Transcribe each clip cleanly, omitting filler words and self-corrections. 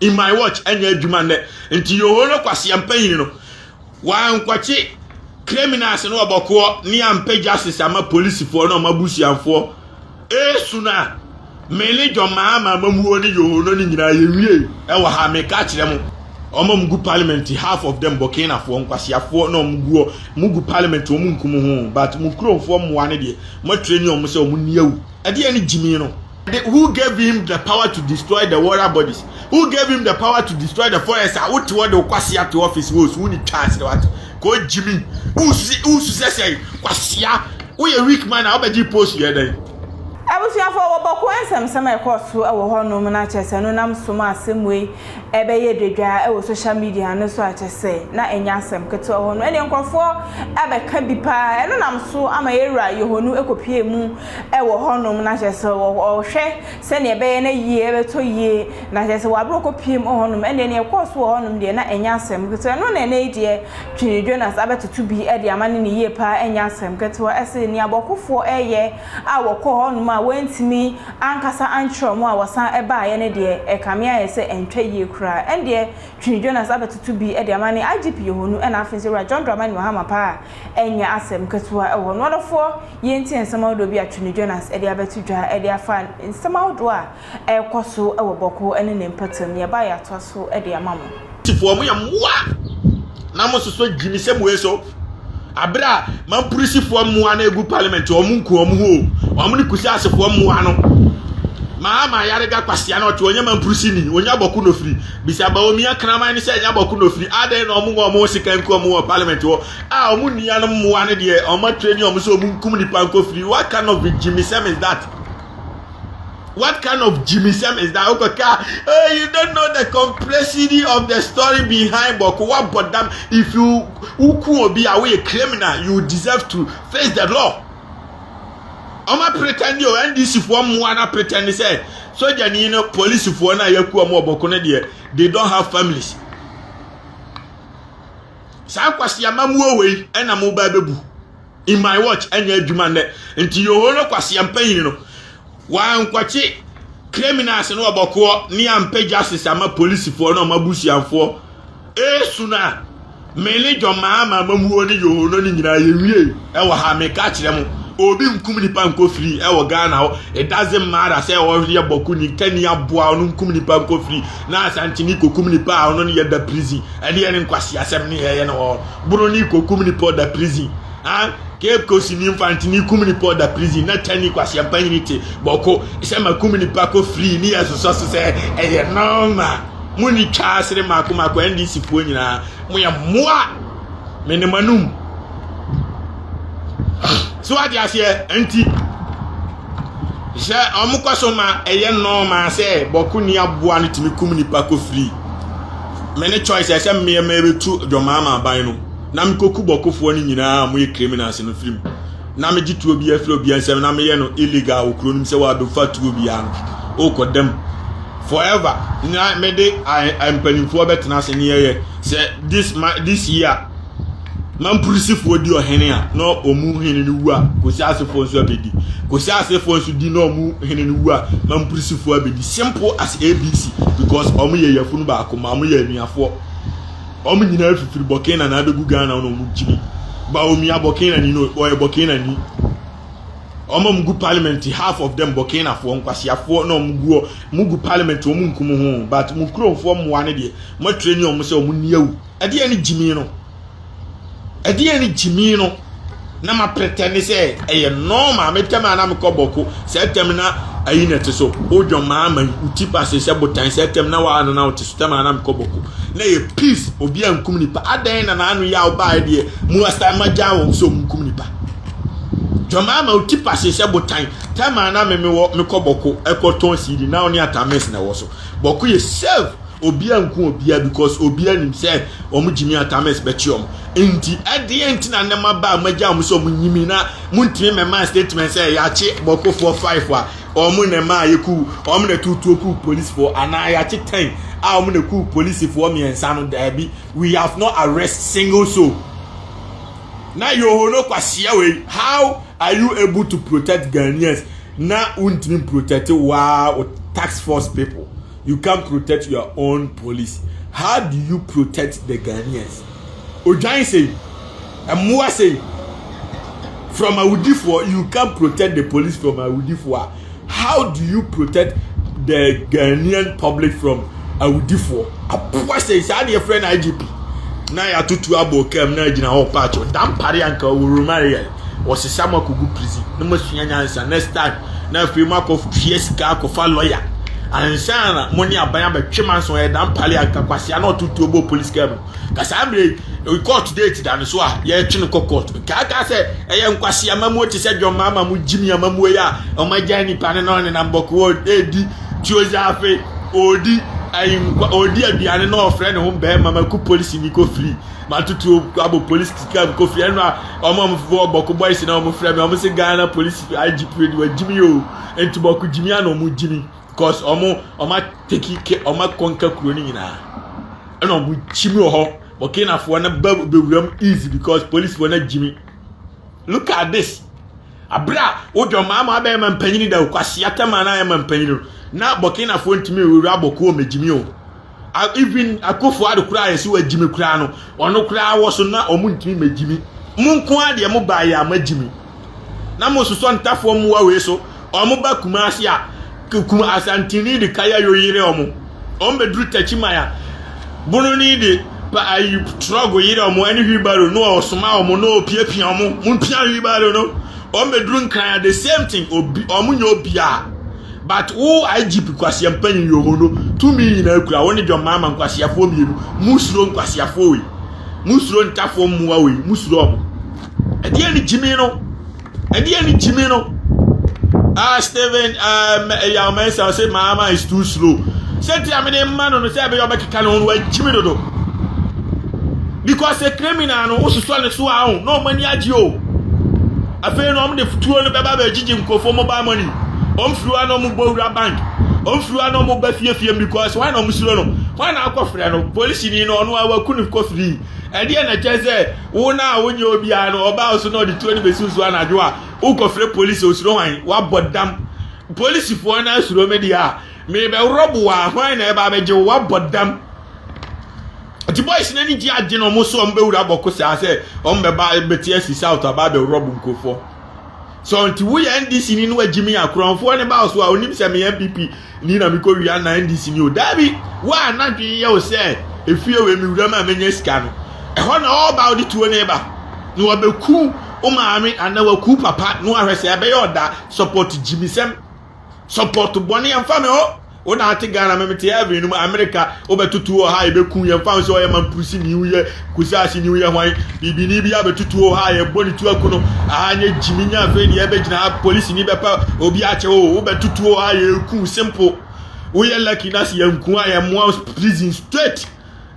in my watch anya adwuma ne nti yo no kwase ampanyin no wa nkwachi criminals no oboko ni ampa justice ama police for no mabusianfo esuna mele Mahama mamuo ni yo no ni nyina yewie e wa ha me ka kire mo omamgu parliament half of them bokina for nkwasiafo no mugu parliament omunkum ho but mukrofo moane de mo treni omo se omo niawu ade ani jimi no. Who gave him the power to destroy the water bodies? Who gave him the power to destroy the forest? What the kwasia to office was who need chance what? Go Jimmy. Who say kwasia? We a weak man. How about you post here then? I was here for Bawku and some course who our horn nominations and no suma same way. Ebe de dwa e social media and so I just say na enyasem keto ho no ene nkofo ebe ka bi pa eno nam so ama era yehonu ekopie mu e wo honom na chese wo hwe se ne ebe na yie ebe to yie na chese wa bro kopie mu honom ene ne course wo honom de na enyasem keto eno na ene de Twene Jonas abetutu bi e de amane ne yie pa enyasem keto ese ni abokofo eye a wo ko honom a wentimi ankasa antro mu a wasan eba ye ne de e kamia ye se entwa yie and dear Twene Jonas abetutu bi e de amane IGP yehonu e na afense ra John Dramani Mahama pa enya asem ketua e wo no fo yenti ensema do bi a Twene Jonas e de abetudwa e de afa ensema do a e koso e wo Bawku ene ne mpatam ye ba ya toso e de amamo tifo mo ya moa na mo so gimi se mo eso abra man purisifo moa na egu parliament o mu nku o mu ho o mu ni kusi asefo moa no Mahama yarega kwasia na otu onye mamprusi ni onye Bawku no free bisa ba omi akraman ni se nya Bawku no free ade na omo sika nko omo parliament wo omo nia no moa ne de omo training omo so omo nkum ni panko free. What kind of jimisem is that? What kind of jimisem is that? Okay, you don't know the complexity of the story behind Bawku. What but them if you uku obi away a criminal, you deserve to face the law. Oma pretend yo NDC for mo na pretend say soldier ni no police for na yaku omo Bawku ne de they don't have families. Sa kwasi amamuo we na mo ba bebu in my watch anya adwuma ne nti yo no kwasi ampanyin no wa nkwachi criminals no Bawku ni ampa justice ama police for na mabusianfo esuna mele Mahama mamuo ni yo no ni nyina yewie e wa ha me ka kire mo obi nkum ni panko free e wo Ghana ho it doesn't matter say o ria Bawku ni kani aboa no nkum ni panko free na asanti ni kokum ni pa no ye da prison e de ne nkwasi asem ni ye no buru ni kokum ni po da prison Cape Coast ni infanti ni kum ni po da prison na tani kwasi ampanite Bawku se ma kum ni panko free ni aso so say e ye normal muni chasre makuma ko NDC fo nyina mo ya moa menemanum. So what you say anti je omukwaso ma eye no ma say Bawku ni aboa no timi kum ni pa ko free many choice I say me betu Mahama ban no na mkoku Bawku fo ni nyina mo ye criminals no free na me gitu obi afro obi ansem na me ye no illegal okro nim say wa do fatu obi an o kodem forever na me de I'm planning for better na say say this year man purisifo di ohene a no omu hene ni wu a kosi asefo nso abedi kosi asefo nso di no omu hene ni wu a man purisifo abedi simple as ABC because omu ye yafunu ba akoma omu ye anuafo omu nyina afifiri Bokena na abegu Ghana no omu jimi ba omi abokena ni no oye Bokena ni omu mgu parliament half of them Bokena fo nkwasiafo no mugu parliament omu nkum ho but mukrofo moane de mo treni omu se omu niawu ade ani jimi no ade ani jimi no na ma pretend say eye normal metema na me ko Bawku setem na ayi na te so ojo Mahama utipa se botan setem na wa na uti setem na me ko Bawku na ye peace obi ankum nipa adan na anu ya oba de mu asta maja wo so nkum nipa Mahama utipa se botan tema na me ko Bawku ekoton sidi na oni atames na wo so Bawku ye self obi anku obi because obi anim say omujimi atames bechiom enti ade na nema ba maja omuso munyimi na muntimi mema statement say ya chi Bawku 45 a omu nema yeku omu na tutu police for ana ya chi 10 a omu na ku police for miensa no dabi we have not arrest single soul na yo no kwasia we how are you able to protect Ghanaians na untimi protect wa tax force people you can't protect your own police. How do you protect the Ghanaians? Ojan say, and Mua say, from Awudifo, you can't protect the police from Awudifo. How do you protect the Ghanaian public from Awudifo? Apua say, "Say your friend IGP." Na ya tutu abo kem na gina ho patch. Dam pare anka urumare. Was sama kugu prison. No mo sunya nyansa next time. Na fi mako fie sika ko fa lawyer. Ansana money aban ba twemanso e dam pare anka kwase na tutu obo police kem. Kasa amre we court date dan so a ye twene court. Ka say eye nkwase amamu ti se dwom mama mu jimi amamu ya o magya ni pane na na mboko edi Joseph odi aduane na ofre ne ho be mama ku police ni ko free matutu abo police kika ko free na omo mfo boko boys na omo free me omo se Ghana police IGP di wa jimi yo enti boko jimi ana omo jimi because omo take omo konka kuro ni nyina na omo jimi ho Burkina Faso na bewuram easy because police wona jimi. Look at this. Abra ojo mama be man panyini da kwase atama na man panyini na Burkina Faso ntimi wura boko o mejimi o. Even akofo ade kura yesi wa jimi kura no ono kura wo so na omu ntimi mejimi. Munko ade mo ba ya majimi. Na mo so ntafo mu wa we so omu ba kumasi a kuma asantini de kaya yoyire omu. Ombe dru tachimaya. Bunu ni de pa ayi trogo yire omu ani hwibaro no osoma omu no piapia omu. Mun pia hwibaro no. Ombe dru nkran the same thing omu nyo bia. But who IGP kwasi ampanyi yohono 2 million na kura woni dwo mama kwasi afo mienu musuro kwasi afo we musuro ntafo muwa we musuro omo edi ani jimi no Steven ya mensa say mama is too slow say ti amene man no say be yo bekika no wa jimi dodo because a criminal no ususo ne so a no mani agi o afi no om de futuo no beba be jiji nkofo mobile money Omfrua no mubora bank. Omfrua no mubafie because why no musuro no? Why na akofre no? Police ni no no awakunu kofri. E de na cheze wo na wonye obi a no oba so no de 20 besusu anadwo a ukofre police osuro wan wa bodam. Police fo na asuro media. Me be robo wa why na e ba beje wa bodam. Ati boys na ni ji age no mo so ombe wura boko sa se ombe ba betie si south aba be robo nkofo. So until we NDC ni no Jimmy akronfo ne ba so a onim se me MPP ni na me ko wi na NDC ni o dabi wa na dwen ye o se efie we mi wura ma menye sika no e ho na all about the two neighbor no obeku o maami ana waku papa no ahwese ebe ye oda support Jimmy sem support boni am fame o na ati Ghana memete every no America obetutu o ha ebeku ye fam so ye man pusi ni uye kusasi ni uye hwan bibi ni bia betutu o ha ye boni tu akuno anye Jimmy nya fe ni ebe gina police ni bepa obi ache o obetutu o ha ye ku simple uye lucky na si ye nku aye mo prison straight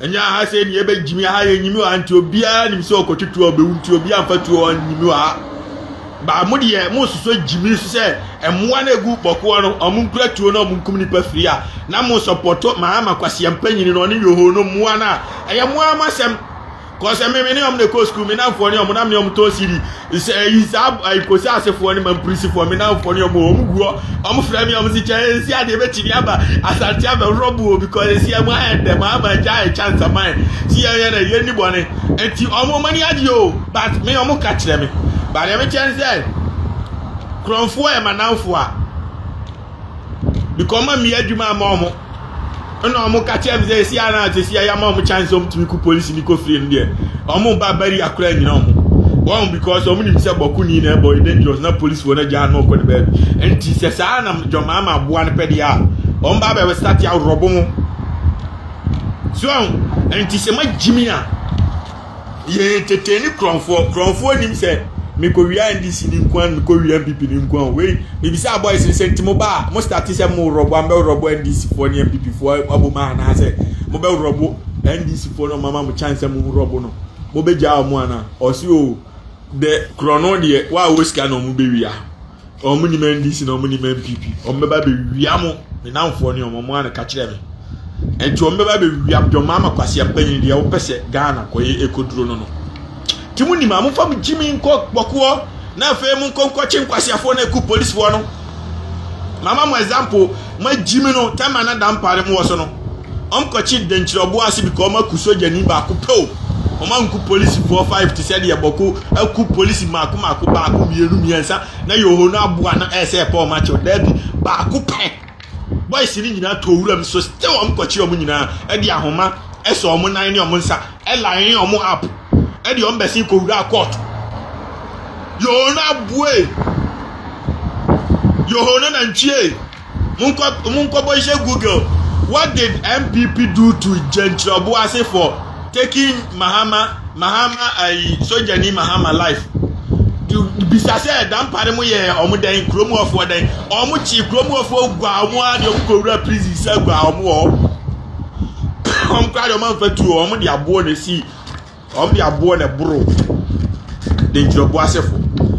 enya ha se ni ebe Jimmy ha ye nyimi o anti obi a ni so okotutu obe unti obi amfatu o nyimi o ba mudi ye mo so Jimmy so se emwa na egu boko no omunkura tuo na omunkum ni pafiri a na mo supporto Mahama kwase ampanyini no ne yoho no mua na eye mua masem ko se me ne om ne ko school me na fo ne om na me om to siri isab ai ko se asefo ne man prisi fo me na fo ne om omuguo om fra me om si che si ade be tiri aba asante aba robu because si am and Mahama ja chance of mine si ye na ye ni bone enti om mani adi o but me om ka kire me ba le me chance kronfo e mananfo a because ma mi adwuma amomo no mo ka chem ze si ana ze si ya ma mo chance om tumi ku police ni ko free ndie omo ba bari akura nyina omo one because omo nim se boku ni na boy dangerous na police wona ja no ko de ba enti se sa na joma ma boa ne pede a omo ba be start ya robo mo so enti se ma Jimmy a ye teteni kronfo nim se me ko wi NDC ni nkwan me ko wi MPP ni nkwan we me bisa boys ni sentimo ba mo start se mo robo ambe robo NDC for ni MPP for aboma na se mo be robo NDC for no mama mo chance mo robo no mo be ja mo ana o si o de krono de wa wo sika no mo be wi a o mo ni NDC no mo ni MPP o me ba be wi amo me na mfo ni o mo ana ka kire me enti o me ba be wi am jo mama kwase ampanyi de wo pese Ghana ko ye ekoduro no Timuni ma mufam Jimmy nko boko na fe mu nko nkwakye nkwasiafo na ku police wo no mama mo example ma jimi no time na dampare mo so no kochi denchirobo ase because ma ku soja ni ba ko po nku police 4-5 said ye Bawku aku police mako ba ko miensa na yoho na aboa na ese pa o ma che da bi ba ko pe boys ni nyina to wuram so still kochi o mu nyina e di ahoma eso o mu nan ni o mu nsa e line o mu app e di o mbesi ko wura court yoho na bue yoho na nchie munko boys Google. What did MPP do to Dɛstroys ase for taking Mahama soldier ni Mahama life? Bisa say dan pare mo ye omo dan kromo ofo dan omo chi kromo ofo gwa omo ade omo ko wura prison say gwa omo o omo kwa de omo fatu omo de abo na si omo de abo na bro Dɛstroys ase for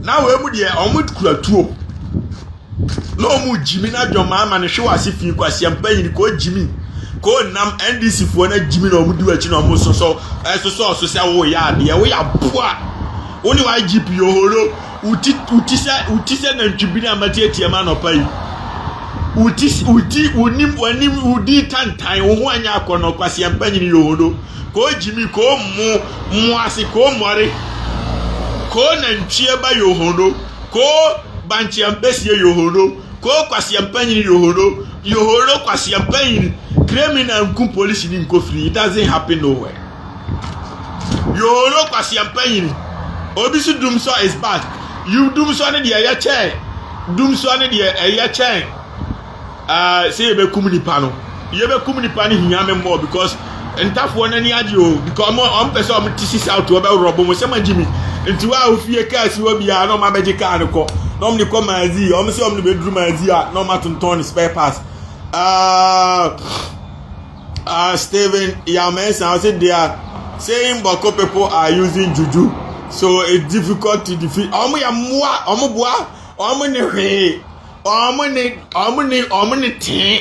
na we mu de omo kura tuo no mu jimi na dwoma ama ne hwe wase fi kwase ampanyi ko jimi ko nam NDC fo na jimi na omu di wachi na omu so se wo ya de wo ya boa woni wa IGP yohoro uti se na ntwibi na mate etiema no pai udi tantan wo ho anya akono kwase ampanyi yohoro ko jimi ko mu ase ko mori ko na ntwie ba yohoro ko banchi ampesie yohoro ko kwasi ampanyi yohoro kwasi ampanyi criminal nkum police ni nko free. It doesn't happen nowhere. Yohoro kwasi ampanyi obisu dumso is back. You dumso ne de ya che dumso ne de ya che say you be kumuni pano you be kumuni pani hiame more because entafo na ni ade o because on person on tisi south o be robo mo se ma jimi enti wa ofie ka si wo bia no ma beje ka anko no me come azi o me se o me bedroom azi a no ma tonton spare parts Steven Yames I said they are saying Bawku people are using juju so it's difficult to defeat omo ya moa omo boa omo ne hwe omo ne tin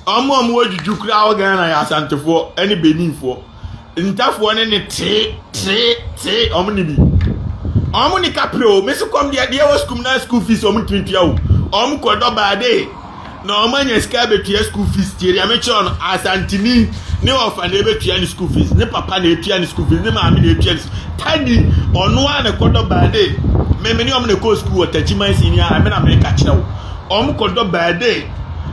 omo juju kura o Ghana ya asantefo ene beninfo ntafo ne te omo ne bi omo ni kapro me se kom dia was school fees omo twintua o omo kodo baade na omo nya ska betua school fees tieri amechon asantini ne ofa na betua ni school fees ne papa na etua ni school fees ne maami na etua tani ono a na kodo baade me ni omo na ko school otachiman senior ame na me ka kire o omo kodo baade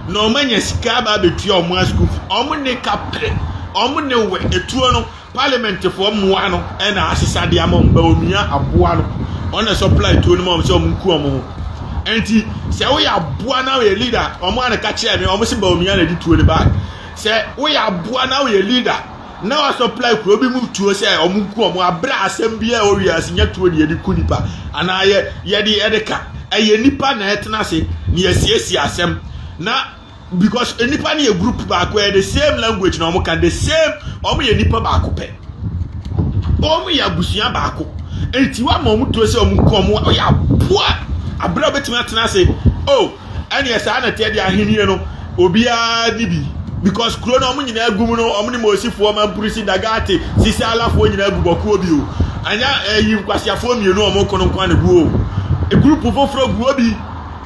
na omo nya ska ba betua omo school fees omo ne kapre omo ne we etuo no parliament for moa no e na asesa de amomba omia aboa no on the supply to no mom so omku omo enti se we aboa na we leader omo an ka kire me omo se ba omia na di tuo ne ba se we aboa na we leader na wa supply kro bi mu tuo se omku omo abra asem bia o wi asinya tuo de di kunipa ana ye de edeka eye nipa na etena se ne asiesi asem na because nipa na group back where the same language na omo can the same omo ye nipa baako pe omo ya busuya baako enti wa ma omo to se omo ko omo o ya boa abra betima atena se oh ani esa na te dia ahini no obia nibi because kro na omo nyina agum no omo ni mosifo ma purisi dagate sisi alafo nyina agu Bawku obi o anya yi kwasiafo mienu omo kono kwa na gu o e group foforo gu obi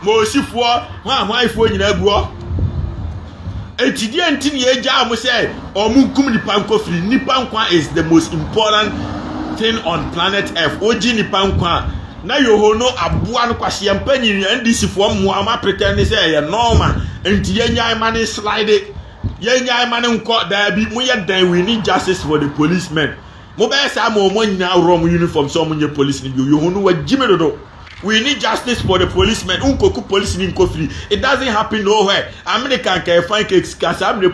mosifo hwa ifo nyina agu o etidi antini eja am say omu kum ni panko free ni pankwa is the most important thing on planet Earth oji ni pankwa na yohono aboa no kwahye ampanyi NDC fo mo ama pretend say ye normal enti yenya man slide yenya man nko da bi mo ye dan we need justice for the policemen mo be say mo nyina rom uniform so mo nye police ni yohono wa jimedodo. We need justice for the policemen. Unkoku police ni nko free. It doesn't happen nowhere. American can find kasa the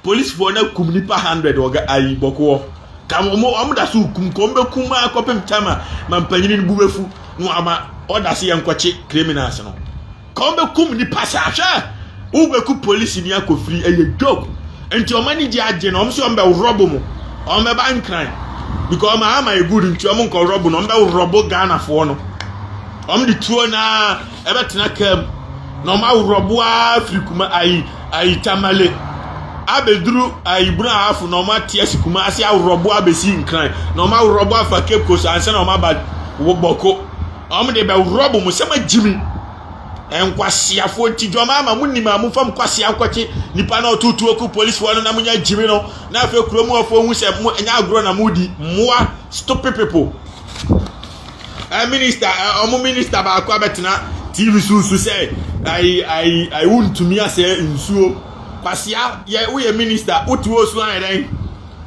police for na kum nipa 100 oga ayi Bawku. Kam omo da su kum kombe kuma akopem tama mampanyini ni bubefu no ama oda se yankwache criminals no. Kombe kum nipa sha. Ubeku police ni akọ free eye joke. Enti o mani ji aje no omso ombe robo mo. Ombe ban crime. Because Mahama e good nti omo nko robo no ombe robo Ghana for no. The tuo na ebetena kam no ma robo afrikuma ayi tamale abeduru ayi buna afu no ma tiesi kuma asi robo abesi nkran no ma robo afa Cape Coast anse no ma ba Bawku de be robo mo sema jimi enkwasiafo ntidwoma ama munima mu fam kwasia nkwachi nipa na otutu oku police wano na munya jimi no na afa kuromu afo hu se enya agro na mudi moa stupid people minister minister ba akwa betina TV susu say I want to me say nsuo kwasia ye we minister otu osu an den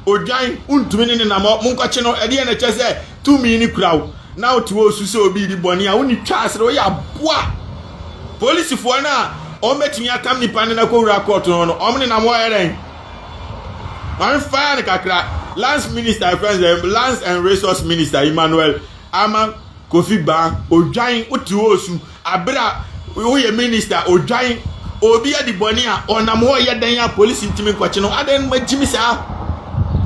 odwan untumi ne na munkwachi no ede na chese 2 mini kraw na otu osu se obi di boni a woni twa asre o ya boa police for na o metimi atam ni pan na ko wura court no omne na mo eren man fire kakra lance minister president lance and resource minister Emmanuel ama Kofi Ba odwan otu osu abra wo ye minister odwan obi adi boni a onam ho ye dan ya police ntimi kwachi no aden magimi sa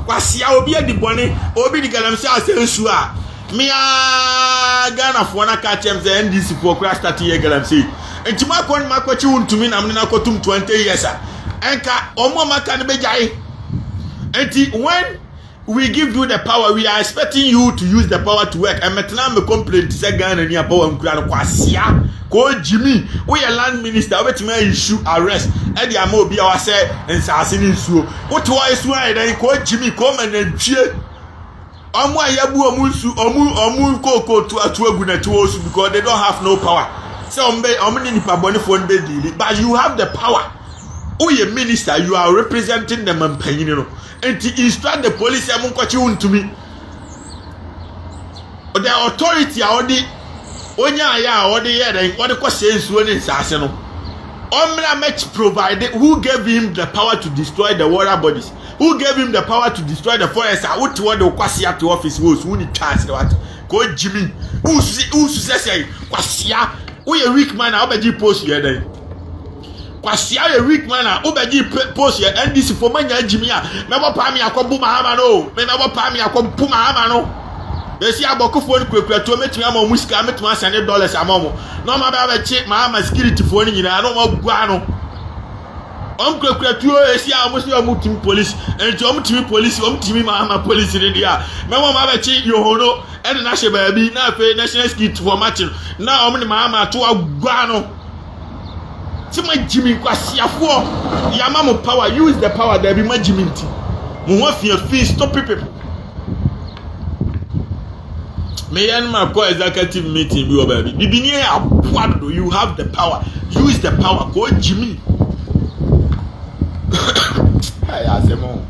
kwasia obi adi boni obi di galamse asensu a me a Ghana for na ka chem ze NDC for crash start ye galamse entima kon makwachi untumi na mna kotum 20 years enka omo maka ne bejai enti when we give you the power we are expecting you to use the power to work and metna me complaint say Ghana ni power nkura no kwasia ko Jimmy we a land minister wetima issue arrest e dia ma obi a wa say nsase ni nsuo woto wa isu an dan ko Jimmy ko manantwie omo ayabu omu koko to atu na to osu because they don't have no power. So omni nipa boni for nbe dili, but you have the power. Oh, you minister, you are representing the mampanyin no. And to instruct the police am kwachi untumi. The authority odi onya ya odi ye den odi ko sensuo ne nsase no. Omna match provided who gave him the power to destroy the water bodies. Who gave him the power to destroy the forest? What to the kwasia to office was who need chance what? Go Jimmy. Who say kwasia? We a weak man, I'll be post here then. Kwasia a weak man, I'll be post here. And this for my Jimmy. Never pay me a combo Mahama no. Never pay me a combo Mahama no. They see a Bawku phone quick to make me a muska, make me $100 a momo. No matter check Mahama security phone in I don't want guano. Quick see almost your team police and team police, team Mahama police in India. Mama mama check your hono. And national baby na pay national skit for matching now omni Mahama to aguano ti ma Jimmy kwasiafo ya mama power use the power there be ma Jimmy nti mo wa fi stop people me yan ma ko executive meeting bi o baby bibini e apoado you have the power use the power go Jimmy ay asemo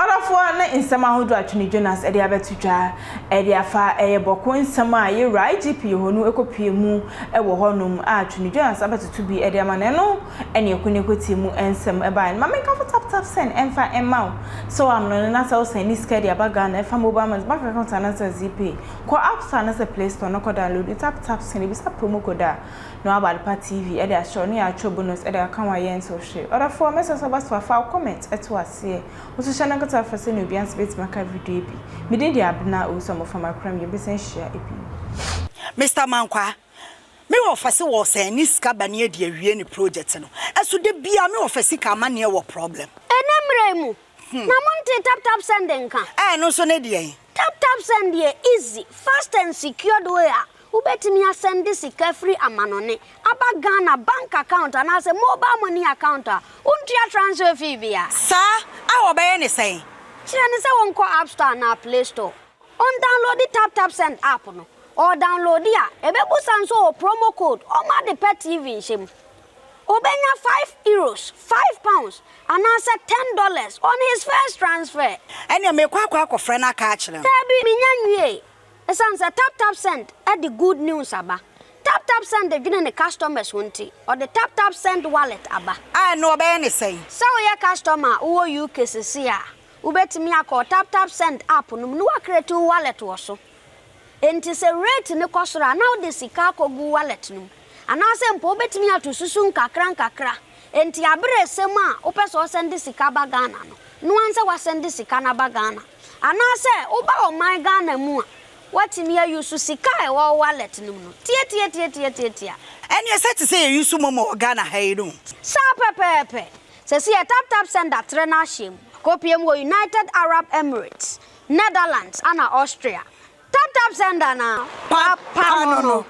Arafo na insema hodo atwene Jonas ede abetudwa ede afa Bawku insema ye IGP honu ekopie mu ewo honum atwene Jonas abetutu bi ede amane no ene ekune kweti mu ensem eba ma menka fo tap send emfa emma so am no na so send this card abaga na efa mobile money bank account na so ZP ko app na so Play Store no ko download tap send bi sa promo code no Abalpa TV ede asho ne acho bonus ede akanwa yen so hwe Arafo message so fa comment eto ase so shana kata fa se no bi ansbet maka video bi me dey dey abna o so mo fa my crime you be sen share ebi Mr. Mankwa me wo fase wo sen ni ska bane ade awie ni project no eso de bia me wo fase ka mane wo problem enemre mu na monte tap send nka no so ne de tap send dey easy fast and secured way ubetimi send sika free amanone aba Ghana bank account and as a mobile money account untia transfer fee bia sa awo be ne say kire ne se won ko App Store na Play Store on download the tap send app no or download dia ebebu sanso promo code o ma de pet TV shem obenya €5 £5 and as $10 on his first transfer ene me kwa friend aka akire tabi minyanwie esanse tap send at the good news aba tap send the gina the customers wonti or the tap send wallet aba no be ne say so your customer wo UK sesia ubetimi akọ tap send app no no create wallet wo so enti se rate ne kosora now the sika kogu wallet no anase mpo ubetimi atosusu nkakra enti abre sema opeso send sika ba Ghana no anse wa send sika na ba Ghana anase oba o my Ghana mu what me use sika e wo wallet no tie ene set say use momo Ghana hairu sa pepepe se si tap send that trainer shim kopiem wo United Arab Emirates Netherlands and Austria tap send na papa no